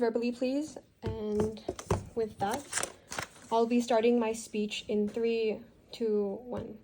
Verbally, please. And with that, I'll be starting my speech in 3, 2, 1.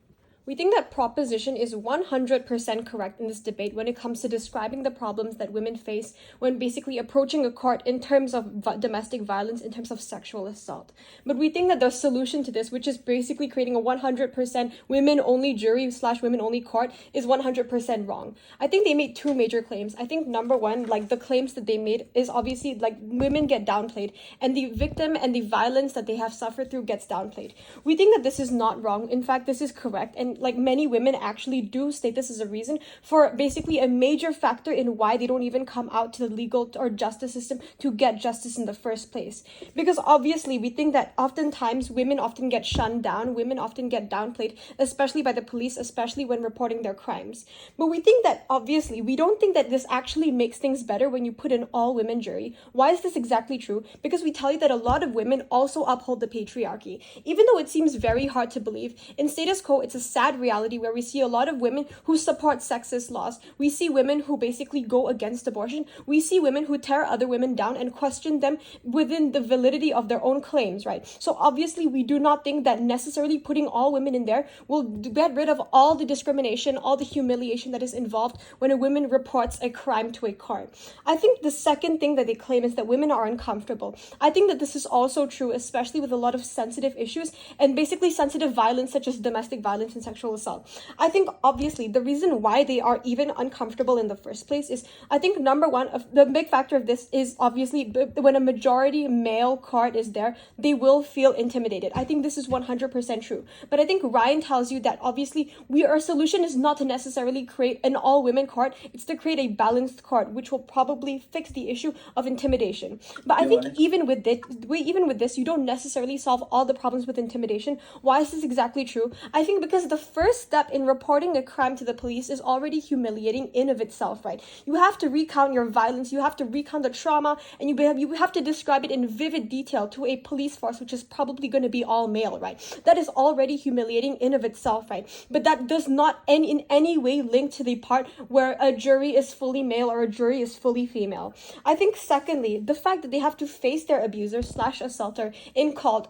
We think that proposition is 100% correct in this debate when it comes to describing the problems that women face when basically approaching a court in terms of domestic violence, in terms of sexual assault. But we think that the solution to this, which is basically creating a 100% women-only jury / women-only court, is 100% wrong. I think they made two major claims. I think number one, the claims that they made is obviously women get downplayed and the victim and the violence that they have suffered through gets downplayed. We think that this is not wrong. In fact, this is correct. And many women actually do state this as a reason for basically a major factor in why they don't even come out to the legal or justice system to get justice in the first place. Because obviously we think that oftentimes women often get shunned down, women often get downplayed, especially by the police, especially when reporting their crimes. But we think that obviously we don't think that this actually makes things better when you put an all-women jury. Why is this exactly true? Because we tell you that a lot of women also uphold the patriarchy. Even though it seems very hard to believe, in status quo, it's a sad reality where we see a lot of women who support sexist laws. We see women who basically go against abortion. We see women who tear other women down and question them within the validity of their own claims, right? So obviously we do not think that necessarily putting all women in there will get rid of all the discrimination, all the humiliation that is involved when a woman reports a crime to a court. I think the second thing that they claim is that women are uncomfortable. I think that this is also true, especially with a lot of sensitive issues and basically sensitive violence such as domestic violence and sexual assault. I think obviously the reason why they are even uncomfortable in the first place is, I think number one, the big factor of this is obviously when a majority male court is there, they will feel intimidated. I think this is 100% true. But I think Ryan tells you that obviously our solution is not to necessarily create an all-women court, it's to create a balanced court, which will probably fix the issue of intimidation. But I think even with this, you don't necessarily solve all the problems with intimidation. Why is this exactly true? I think because the first step in reporting a crime to the police is already humiliating in of itself, right? You have to recount your violence, you have to recount the trauma, and you have to describe it in vivid detail to a police force, which is probably going to be all male, right? That is already humiliating in of itself, right? But that does not in any way link to the part where a jury is fully male or a jury is fully female. I think secondly, the fact that they have to face their abuser / assaulter in court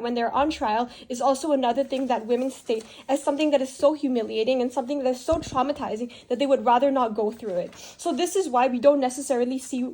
when they're on trial is also another thing that women state as something that is so humiliating and something that is so traumatizing that they would rather not go through it. So this is why we don't necessarily see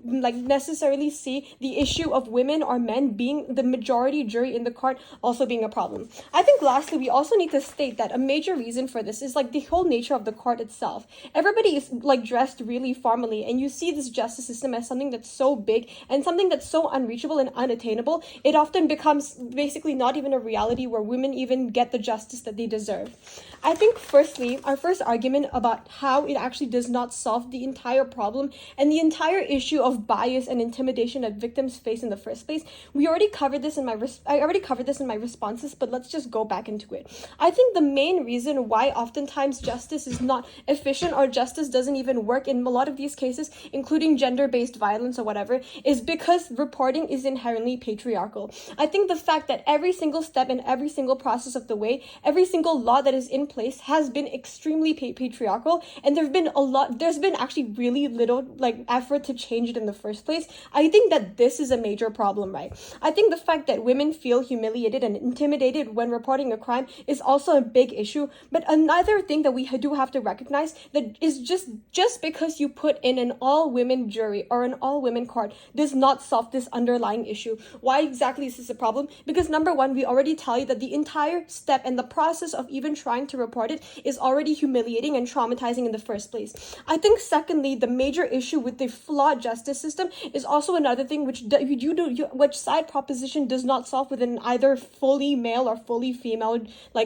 the issue of women or men being the majority jury in the court also being a problem. I think lastly, we also need to state that a major reason for this is the whole nature of the court itself. Everybody is dressed really formally, and you see this justice system as something that's so big and something that's so unreachable and unattainable, it often becomes basically not even a reality where women even get the justice that they deserve. I think firstly, our first argument about how it actually does not solve the entire problem and the entire issue of bias and intimidation that victims face in the first place. I already covered this in my responses, but let's just go back into it. I think the main reason why oftentimes justice is not efficient or justice doesn't even work in a lot of these cases, including gender-based violence or whatever, is because reporting is inherently patriarchal. I think the fact that every single step and every single process of the way, every single law that is in place has been extremely patriarchal, and there's been actually really little effort to change it in the first place. I think that this is a major problem, right? I think the fact that women feel humiliated and intimidated when reporting a crime is also a big issue. But another thing that we do have to recognize that is just because you put in an all-women jury or an all-women court does not solve this underlying issue. Why exactly is this a problem? Because number one, we already tell you that the entire step and the process of even trying to report it is already humiliating and traumatizing in the first place. I think secondly, the major issue with the flawed justice system is also another thing which side proposition does not solve within either fully male or fully female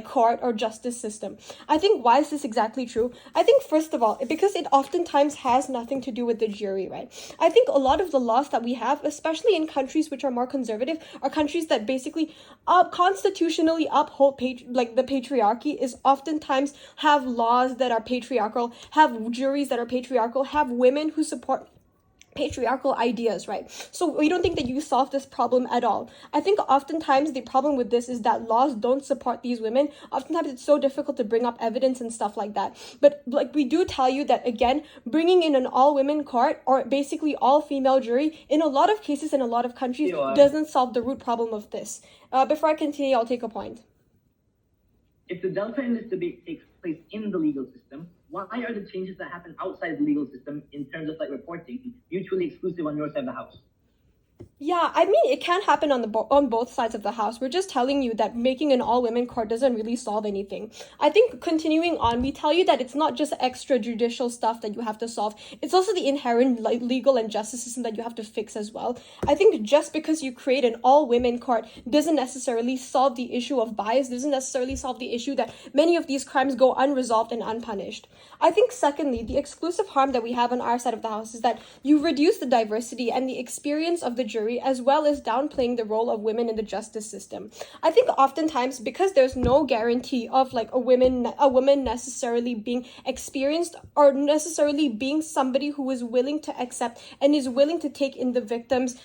court or justice system. I think why is this exactly true? I think first of all, because it oftentimes has nothing to do with the jury, right? I think a lot of the laws that we have, especially in countries which are more conservative, are countries that basically constitutionally uphold the patriarchy, is oftentimes have laws that are patriarchal, have juries that are patriarchal, have women who support patriarchal ideas, right? So we don't think that you solve this problem at all. I think oftentimes the problem with this is that laws don't support these women. Oftentimes it's so difficult to bring up evidence and stuff like that. But like we do tell you that, again, bringing in an all-women court or basically all-female jury in a lot of cases in a lot of countries doesn't solve the root problem of this. Before I continue, I'll take a point. If the delta in this debate takes place in the legal system, why are the changes that happen outside the legal system in terms of like reporting mutually exclusive on your side of the house? Yeah, I mean, it can happen on both sides of the house. We're just telling you that making an all-women court doesn't really solve anything. I think continuing on, we tell you that it's not just extrajudicial stuff that you have to solve. It's also the inherent legal and justice system that you have to fix as well. I think just because you create an all-women court doesn't necessarily solve the issue of bias, doesn't necessarily solve the issue that many of these crimes go unresolved and unpunished. I think secondly, the exclusive harm that we have on our side of the house is that you reduce the diversity and the experience of the jury, as well as downplaying the role of women in the justice system. I think oftentimes because there's no guarantee of like a woman necessarily being experienced or necessarily being somebody who is willing to accept and is willing to take in the victim's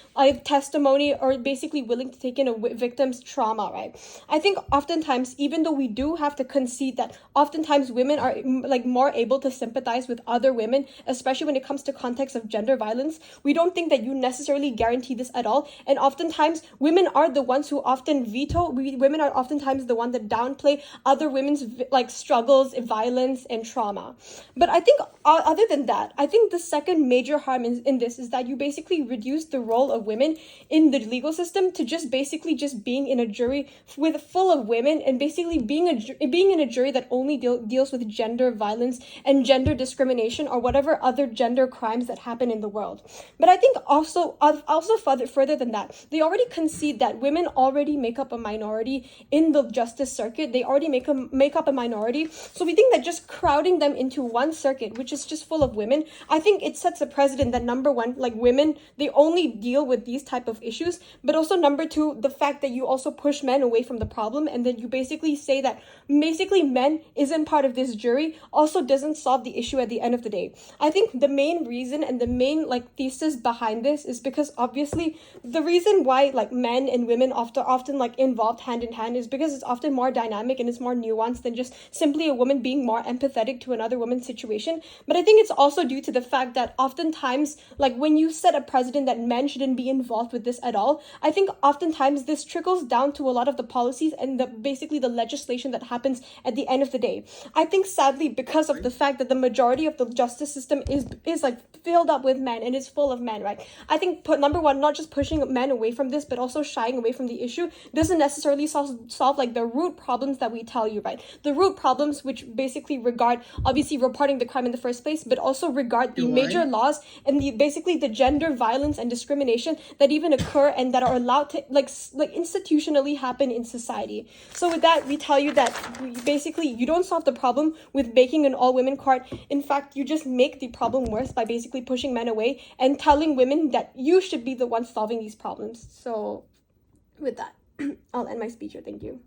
testimony or basically willing to take in a victim's trauma, right? I think oftentimes, even though we do have to concede that oftentimes women are like more able to sympathize with other women, especially when it comes to context of gender violence, we don't think that you necessarily guarantee this at all. And oftentimes women are the ones who often veto. Women are oftentimes the ones that downplay other women's like struggles, violence, and trauma. But I think other than that, I think the second major harm in this is that you basically reduce the role of women in the legal system to just basically just being in a jury with full of women and basically being in a jury that only deals with gender violence and gender discrimination or whatever other gender crimes that happen in the world. But I think also further than that, they already concede that women already make up a minority in the justice circuit. They already make up a minority. So we think that just crowding them into one circuit, which is just full of women, I think it sets a precedent that number one, like women, they only deal with these type of issues, but also number two, the fact that you also push men away from the problem and then you basically say that basically men isn't part of this jury also doesn't solve the issue at the end of the day. I think the main reason and the main like thesis behind this is because obviously the reason why like men and women often like involved hand in hand is because it's often more dynamic and it's more nuanced than just simply a woman being more empathetic to another woman's situation. But I think it's also due to the fact that oftentimes like when you set a precedent that men shouldn't be involved with this at all, I think oftentimes this trickles down to a lot of the policies and basically the legislation that happens at the end of the day. I think sadly because of the fact that the majority of the justice system is like filled up with men and it's full of men, right? I think number one, not just pushing men away from this, but also shying away from the issue doesn't necessarily solve like the root problems that we tell you, right? The root problems which basically regard obviously reporting the crime in the first place, but also regard the major laws and basically the gender violence and discrimination that even occur and that are allowed to like institutionally happen in society. So with that, we tell you that basically you don't solve the problem with making an all-women court. In fact, you just make the problem worse by basically pushing men away and telling women that you should be the ones solving these problems. So with that, I'll end my speech here. Thank you.